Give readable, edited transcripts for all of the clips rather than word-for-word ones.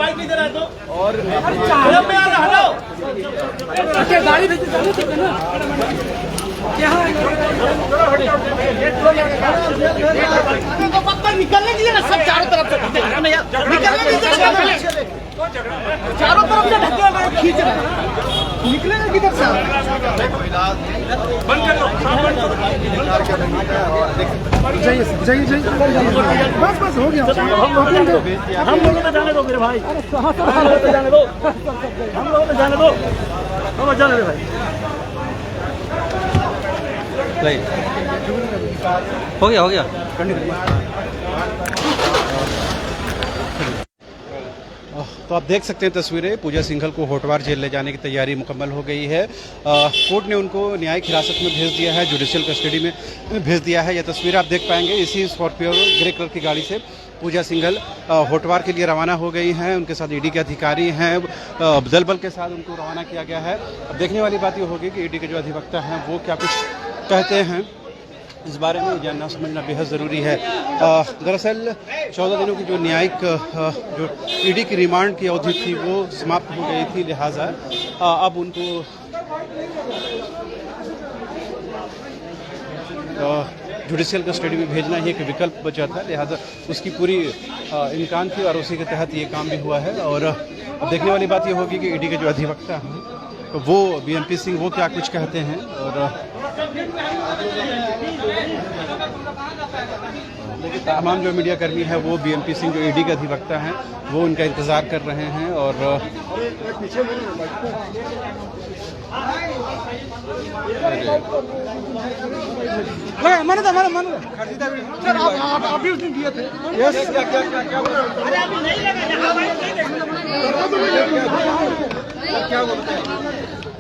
Bike इधर आ दो और गाड़ी निकलने के लिए ना सब चारों तरफ से निकलने चारों तरफ से ढके हुए खींच रहे निकलेगा किधर से बंद कर दो जाइए बस हो गया। हम लोगों को जाने दो मेरे भाई हम लोगों को जाने दो हम लोगों को जाने दो हम जाने दो भाई हो गया तो आप देख सकते हैं तस्वीरें। पूजा सिंघल को होटवार जेल ले जाने की तैयारी मुकम्मल हो गई है। कोर्ट ने उनको न्यायिक हिरासत में भेज दिया है, जुडिशियल कस्टडी में भेज दिया है। यह तस्वीर आप देख पाएंगे इसी स्कॉर्पियो ग्रे कलर की गाड़ी से पूजा सिंघल होटवार के लिए रवाना हो गई हैं। उनके साथ ईडी के अधिकारी हैं, दल बल के साथ उनको रवाना किया गया है। अब देखने वाली बात ये होगी कि ईडी के जो अधिवक्ता हैं वो क्या कुछ कहते हैं। इस बारे में जानना समझना बेहद ज़रूरी है। दरअसल 14 दिनों की जो न्यायिक जो ईडी की रिमांड की अवधि थी वो समाप्त हो गई थी, लिहाजा अब उनको जुडिशियल कस्टडी में भेजना ही एक विकल्प बचा था, लिहाजा उसकी पूरी इम्कान थी और उसी के तहत ये काम भी हुआ है। और देखने वाली बात ये होगी कि ईडी के जो अधिवक्ता हैं तो वो बीएमपी सिंह वो क्या कुछ कहते हैं। और तमाम जो मीडिया कर्मी है वो बीएमपी सिंह जो ईडी के अधिवक्ता हैं वो उनका इंतज़ार कर रहे हैं। और अभी उस दिन दिए थे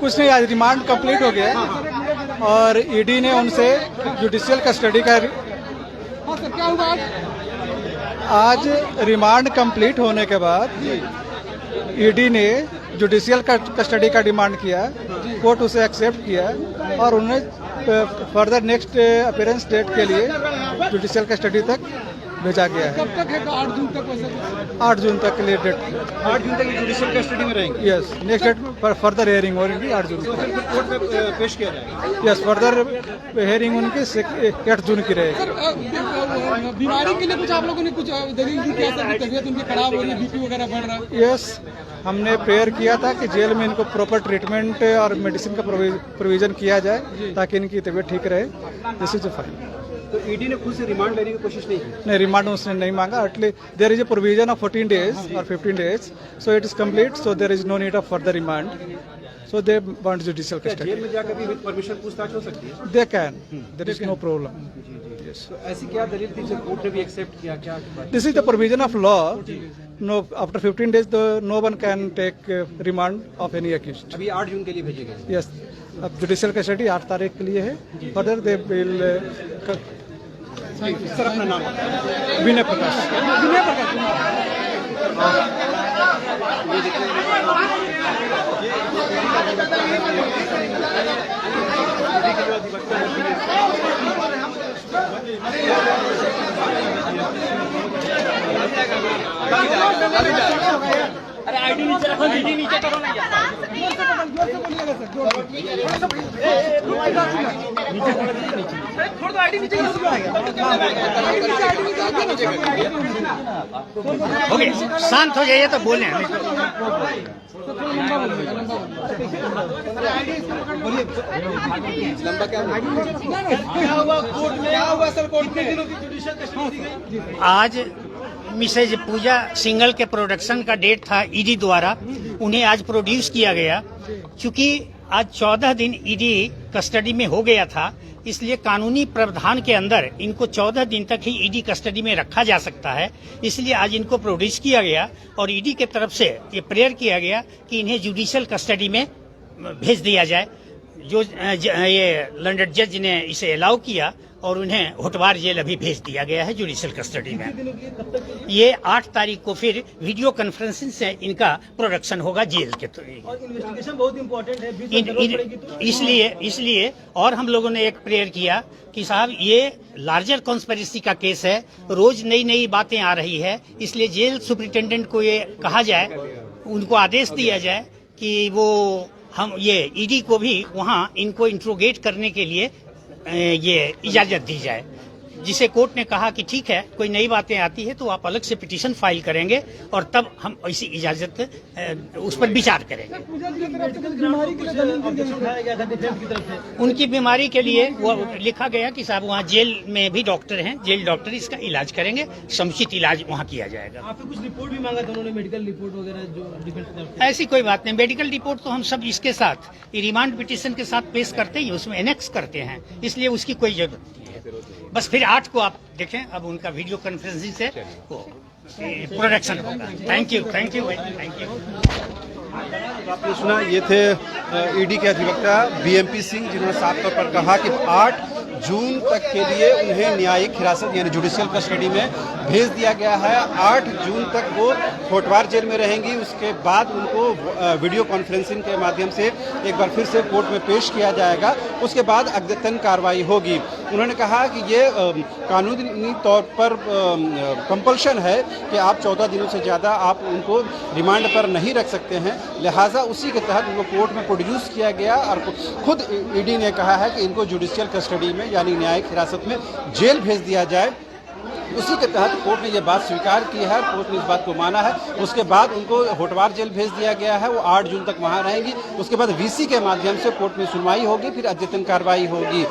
कुछ नहीं, आज रिमांड कंप्लीट हो गया और ईडी ने उनसे जुडिशियल कस्टडी का क्या हुआ आज रिमांड कंप्लीट होने के बाद ईडी ने जुडिशियल कस्टडी का डिमांड किया, कोर्ट उसे एक्सेप्ट किया और उन्हें फर्दर नेक्स्ट अपीयरेंस डेट के लिए जुडिशियल कस्टडी तक भेजा गया है। कब तक है? 8 जून तक। 8 जून तक के लिए डेट। 8 जून तक जुडिशियल कस्टडी में रहेंगे। यस, नेक्स्ट डेट पर फर्दर हियरिंग होगी 8 जून को। कोर्ट में पेश किया जाएगा। यस, फर्दर हियरिंग उनकी 8 जून की रहेगी। बीमारी के लिए कुछ आप लोगों ने कुछ दलील दी क्या सर? तबीयत उनकी खराब हो रही है, बीपी वगैरह बढ़ रहा है? यस, हमने प्रेयर किया था कि जेल में इनको प्रॉपर ट्रीटमेंट और मेडिसिन का प्रोविजन किया जाए ताकि इनकी तबीयत ठीक रहे। This is fine. तो ईडी ने खुद से रिमांड लेने की कोशिश नहीं की? नहीं, रिमांड उसने नहीं मांगा। At least there is a provision of 14 days और 15 days, so it is complete, so there is no need of further remand, so they want judicial custody. जेल में जाकर भी विद परमिशन पूछताछ हो सकती है? They can, there is no problem. तो ऐसी क्या दलील थी जो कोर्ट ने भी एक्सेप्ट किया? क्या this is the provision of law. No, after 15 days no one can take remand of any accused. अभी 8 जून के लिए भेजे गए? यस, अब जुडिशियल कस्टडी 8 तारीख के लिए है। Further they will. सर अपना नाम? विनय प्रकाश। अरे आईडी नीचे रखो, डीडी नीचे करो ना यार। छोड़ दो, आईडी नीचे करो। ओके, शांत हो जाइए तो बोले। आज मिसेज पूजा सिंघल के प्रोडक्शन का डेट था ईडी द्वारा, उन्हें आज प्रोड्यूस किया गया। चूंकि आज 14 दिन ईडी कस्टडी में हो गया था, इसलिए कानूनी प्रावधान के अंदर इनको 14 दिन तक ही ईडी कस्टडी में रखा जा सकता है। इसलिए आज इनको प्रोड्यूस किया गया और ईडी के तरफ से ये प्रेयर किया गया कि इन्हें जुडिशियल कस्टडी में भेज दिया जाए। जो ये लंदन जज ने इसे अलाउ किया और उन्हें होटवार जेल अभी भेज दिया गया है जुडिशियल कस्टडी में। ये 8 तारीख को फिर वीडियो कॉन्फ्रेंसिंग से इनका प्रोडक्शन होगा जेल के तो इन्वेस्टिगेशन बहुत इंपॉर्टेंट है, इसलिए और हम लोगों ने एक प्रेयर किया कि साहब ये लार्जर कॉन्स्पिरेसी का केस है, रोज नई नई बातें आ रही है, इसलिए जेल सुपरिटेंडेंट को ये कहा जाए, उनको आदेश दिया जाए कि वो हम ये ईडी को भी वहाँ इनको इंट्रोगेट करने के लिए ये इजाजत दी जाए, जिसे कोर्ट ने कहा कि ठीक है, कोई नई बातें आती है तो आप अलग से पिटीशन फाइल करेंगे और तब हम ऐसी इजाजत उस पर विचार करेंगे। उनकी बीमारी के लिए वो लिखा गया कि साहब वहाँ जेल में भी डॉक्टर हैं, जेल डॉक्टर इसका इलाज करेंगे, समुचित इलाज वहाँ किया जाएगा। आपने कुछ रिपोर्ट भी मांगा था उन्होंने, मेडिकल रिपोर्ट वगैरह जो डिफेंस की तरफ से? ऐसी कोई बात नहीं, मेडिकल रिपोर्ट तो हम सब इसके साथ रिमांड पिटीशन के साथ पेश करते ही उसमें एनेक्स करते हैं, इसलिए उसकी कोई जरूरत नहीं है। बस फिर 8 को आप देखें, अब उनका वीडियो कॉन्फ्रेंसिंग से प्रोडक्शन होगा। Thank you thank you thank you. आपने सुना, ये थे ईडी के अधिवक्ता बीएमपी सिंह, जिन्होंने साफ तौर पर कहा कि 8 जून तक के लिए उन्हें न्यायिक हिरासत यानी जुडिशियल कस्टडी में भेज दिया गया है। 8 जून तक वो होटवार जेल में रहेंगी, उसके बाद उनको वीडियो कॉन्फ्रेंसिंग के माध्यम से एक बार फिर से कोर्ट में पेश किया जाएगा, उसके बाद अद्यतन कार्रवाई होगी। उन्होंने कहा कि ये कानूनी तौर पर कंपल्शन है कि आप 14 दिनों से ज़्यादा आप उनको रिमांड पर नहीं रख सकते हैं, लिहाजा उसी के तहत उनको कोर्ट में प्रोड्यूस किया गया और खुद ईडी ने कहा है कि इनको जुडिशियल कस्टडी में यानी न्यायिक हिरासत में जेल भेज दिया जाए। उसी के तहत कोर्ट ने यह बात स्वीकार की है, कोर्ट ने इस बात को माना है। उसके बाद उनको होटवार जेल भेज दिया गया है, वो 8 जून तक वहां रहेंगी। उसके बाद वीसी के माध्यम से कोर्ट में सुनवाई होगी, फिर अद्यतन कार्रवाई होगी।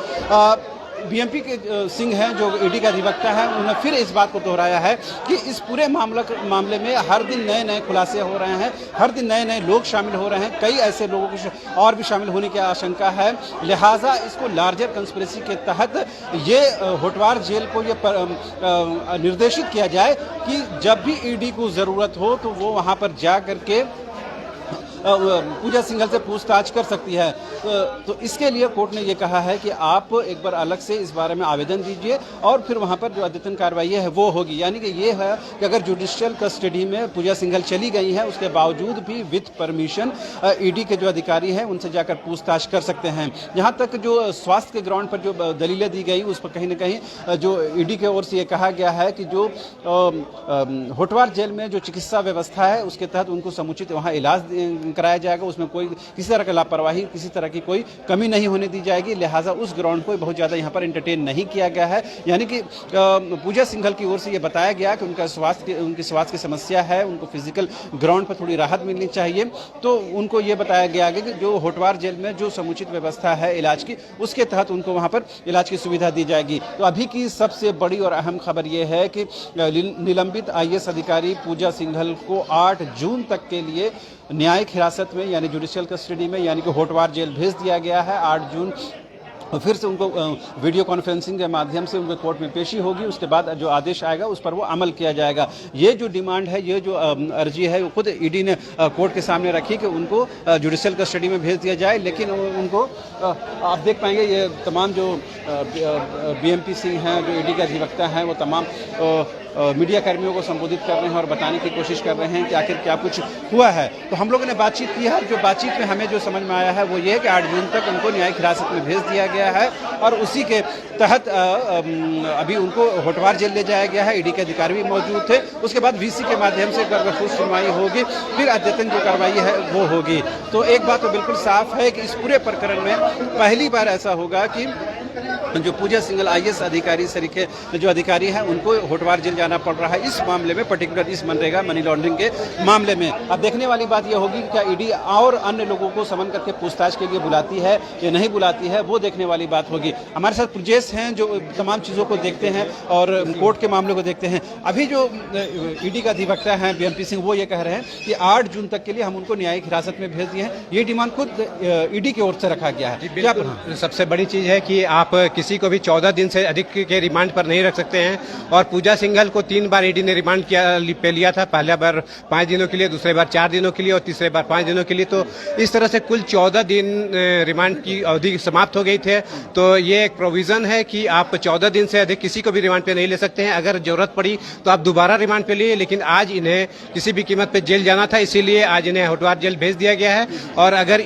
बीएमपी के सिंह हैं जो ईडी का अधिवक्ता है, उन्होंने फिर इस बात को दोहराया है कि इस पूरे मामले में हर दिन नए नए खुलासे हो रहे हैं, हर दिन नए नए लोग शामिल हो रहे हैं, कई ऐसे लोगों को और भी शामिल होने की आशंका है, लिहाजा इसको लार्जर कंस्पिरेसी के तहत ये होटवार जेल को ये निर्देशित किया जाए कि जब भी ईडी को ज़रूरत हो तो वो वहाँ पर जा करके पूजा सिंघल से पूछताछ कर सकती है। तो इसके लिए कोर्ट ने ये कहा है कि आप एक बार अलग से इस बारे में आवेदन दीजिए और फिर वहाँ पर जो अद्यतन कार्रवाई है वो होगी। यानी कि ये है कि अगर जुडिशियल कस्टडी में पूजा सिंघल चली गई है, उसके बावजूद भी विथ परमिशन ईडी के जो अधिकारी हैं उनसे जाकर पूछताछ कर सकते हैं। यहाँ तक जो स्वास्थ्य के ग्राउंड पर जो दलीलें दी गई उस पर कहीं ना कहीं जो ईडी की ओर से ये कहा गया है कि जो होटवार जेल में जो चिकित्सा व्यवस्था है उसके तहत उनको समुचित वहाँ इलाज कराया जाएगा, उसमें कोई किसी तरह की लापरवाही, किसी तरह की कोई कमी नहीं होने दी जाएगी, लिहाजा उस ग्राउंड को बहुत ज़्यादा यहाँ पर एंटरटेन नहीं किया गया है। यानी कि पूजा सिंघल की ओर से ये बताया गया कि उनकी स्वास्थ्य की समस्या है, उनको फिजिकल ग्राउंड पर थोड़ी राहत मिलनी चाहिए, तो उनको ये बताया गया कि जो होटवार जेल में जो समुचित व्यवस्था है इलाज की, उसके तहत उनको वहाँ पर इलाज की सुविधा दी जाएगी। तो अभी की सबसे बड़ी और अहम खबर ये है कि निलंबित IAS अधिकारी पूजा सिंघल को 8 जून तक के लिए न्यायिक हिरासत में यानी जुडिशियल कस्टडी में यानी कि होटवार जेल भेज दिया गया है। 8 जून फिर से उनको वीडियो कॉन्फ्रेंसिंग के माध्यम से उनको कोर्ट में पेशी होगी, उसके बाद जो आदेश आएगा उस पर वो अमल किया जाएगा। ये जो डिमांड है, ये जो अर्जी है, वो खुद ईडी ने कोर्ट के सामने रखी कि उनको जुडिशियल कस्टडी में भेज दिया जाए, लेकिन उनको आप देख पाएंगे ये तमाम जो बीएमपी सिंह हैं, जो ईडी के अधिवक्ता हैं, वो तमाम मीडिया कर्मियों को संबोधित कर रहे हैं और बताने की कोशिश कर रहे हैं कि आखिर क्या कुछ हुआ है। तो हम लोगों ने बातचीत की है, जो बातचीत में हमें जो समझ में आया है वो ये है कि 8 जून तक उनको न्यायिक हिरासत में भेज दिया गया है और उसी के तहत अभी उनको होटवार जेल ले जाया गया है। ईडी के अधिकारी भी मौजूद थे, उसके बाद वीसी के माध्यम से कुछ सुनवाई होगी, फिर अद्यतन जो कार्रवाई है वो होगी। तो एक बात तो बिल्कुल साफ है कि इस पूरे प्रकरण में पहली बार ऐसा होगा कि जो पूजा सिंघल IAS अधिकारी सरीखे जो अधिकारी हैं उनको होटवार जेल जाना पड़ रहा है इस मामले में, पर्टिकुलर इस मनरेगा मनी लॉन्ड्रिंग के मामले में। अब देखने वाली बात यह होगी कि क्या ईडी और अन्य लोगों को समन करके पूछताछ के लिए बुलाती है या नहीं बुलाती है, वो देखने वाली बात होगी। हमारे साथ पुजेश हैं जो तमाम चीज़ों को देखते हैं और कोर्ट के मामले को देखते हैं। अभी जो ईडी का अधिवक्ता हैं बीएमपी सिंह, वो ये कह रहे हैं कि 8 जून तक के लिए हम उनको न्यायिक हिरासत में भेज दिए हैं, ये डिमांड खुद ईडी की ओर से रखा गया है। सबसे बड़ी चीज़ है कि आप किसी को भी 14 दिन से अधिक के रिमांड पर नहीं रख सकते हैं और पूजा सिंघल को 3 बार ईडी ने रिमांड पे लिया था। पहला बार 5 दिनों के लिए, दूसरे बार 4 दिनों के लिए और तीसरे बार 5 दिनों के लिए। तो इस तरह से कुल 14 दिन रिमांड की अवधि समाप्त हो गई थे। तो ये एक प्रोविजन है कि आप 14 दिन से अधिक किसी को भी रिमांड पे नहीं ले सकते हैं। अगर जरूरत पड़ी तो आप दोबारा रिमांड पे लिए, लेकिन आज इन्हें किसी भी कीमत पे जेल जाना था, इसीलिए आज इन्हें होटवार जेल भेज दिया गया है। और अगर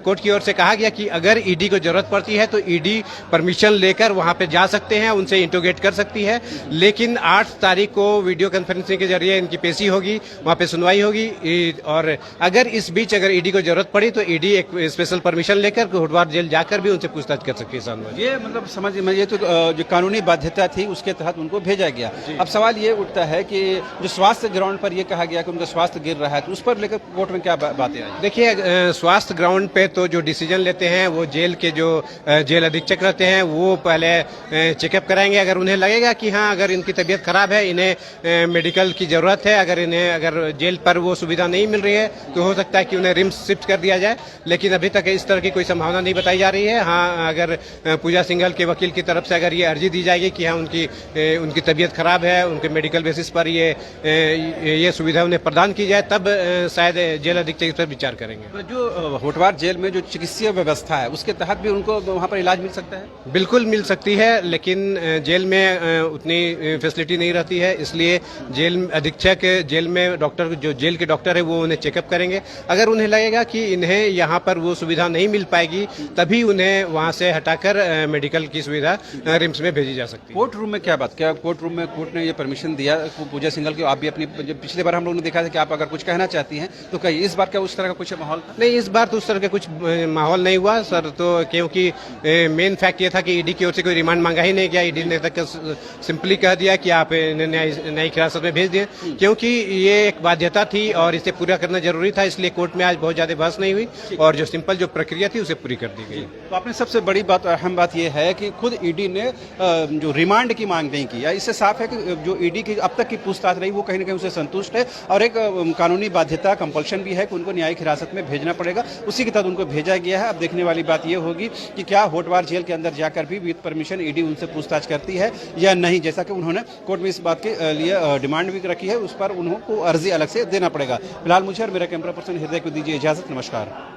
कोर्ट की ओर से कहा गया कि अगर ईडी को जरूरत पड़ती है तो ईडी परमिशन लेकर वहां पे जा सकते हैं, उनसे इंटरोगेट कर सकती है। लेकिन 8 तारीख को वीडियो कॉन्फ्रेंसिंग के जरिए इनकी पेशी होगी, वहां पे सुनवाई होगी। और अगर इस बीच अगर ईडी को जरूरत पड़ी तो ईडी एक स्पेशल परमिशन लेकर होटवार जेल जाकर भी उनसे पूछताछ कर सकती है। ये मतलब समझ में, ये तो जो कानूनी बाध्यता थी उसके तहत उनको भेजा गया। अब सवाल ये उठता है कि जो स्वास्थ्य ग्राउंड पर ये कहा गया कि उनका स्वास्थ्य गिर रहा है, तो उस पर लेकर कोर्ट में क्या बातें आई? देखिए, स्वास्थ्य ग्राउंड पे तो जो डिसीजन लेते हैं वो जेल के जो जेल अधीक्षक रहते हैं वो पहले चेकअप कराएंगे। अगर उन्हें लगेगा कि हाँ, अगर इनकी तबीयत खराब है, इन्हें मेडिकल की जरूरत है, अगर जेल पर वो सुविधा नहीं मिल रही है तो हो सकता है कि उन्हें रिम्स शिफ्ट कर दिया जाए। लेकिन अभी तक इस तरह की कोई संभावना नहीं बताई जा रही है। हाँ, अगर पूजा सिंघल के वकील की तरफ से अगर ये अर्जी दी जाएगी कि हाँ उनकी तबीयत खराब है, उनके मेडिकल बेसिस पर ये सुविधा उन्हें प्रदान की जाए, तब शायद जेल अधीक्षक इस पर विचार करेंगे। तो जो होटवार जेल में जो चिकित्सीय व्यवस्था है उसके तहत भी उनको वहाँ पर इलाज मिल सकता है? बिल्कुल मिल सकती है, लेकिन जेल में उतनी फैसिलिटी नहीं रहती है। इसलिए जेल अधीक्षक, जेल में डॉक्टर, जो जेल के डॉक्टर है वो उन्हें चेकअप करेंगे। अगर उन्हें लगेगा कि इन्हें यहाँ पर वो सुविधा नहीं मिल पाएगी तभी उन्हें वहाँ से हटाकर मेडिकल की सुविधा रिम्स में भेजी जा सकती है। कोर्ट रूम में क्या बात, क्या कोर्ट रूम में कोर्ट ने ये परमिशन दिया पूजा सिंघल को? आप भी अपनी, पिछले बार हम लोगों ने देखा था कि आप अगर कुछ कहना चाहती हैं तो कहिए, इस बार क्या उस तरह का कुछ माहौल था? नहीं, इस बार तो उस तरह का कुछ माहौल नहीं हुआ सर। तो क्योंकि मेन फैक्ट ये था कि ईडी की ओर से कोई रिमांड मांगा ही नहीं गया। ईडी ने तक सिंपली कह दिया कि आप न्यायिक हिरासत में भेज दिए, क्योंकि ये एक बाध्यता थी और इसे पूरा करना जरूरी था। इसलिए कोर्ट में आज बहुत ज्यादा बहस नहीं हुई और जो सिंपल जो प्रक्रिया थी उसे पूरी कर दी गई। तो आपने सबसे बड़ी बात, अहम बात यह है कि खुद ईडी ने जो रिमांड की मांग नहीं की। इससे साफ है कि जो ईडी की अब तक की पूछताछ रही वो कहीं ना कहीं उसे संतुष्ट है और एक कानूनी बाध्यता, कंपल्शन भी है कि उनको न्यायिक हिरासत में भेजना पड़ेगा। उसी के तहत उनको भेजा गया है। अब देखने वाली बात यह होगी कि क्या होटवार जेल के अंदर जाकर भी विद परमिशन ईडी उनसे पूछताछ करती है या नहीं, जैसा कि उन्होंने कोर्ट में इस बात के लिए डिमांड भी रखी है। उस पर उनको अर्जी अलग से देना पड़ेगा। फिलहाल मुझे और मेरा कैमरा पर्सन हृदय को दीजिए इजाजत। नमस्कार।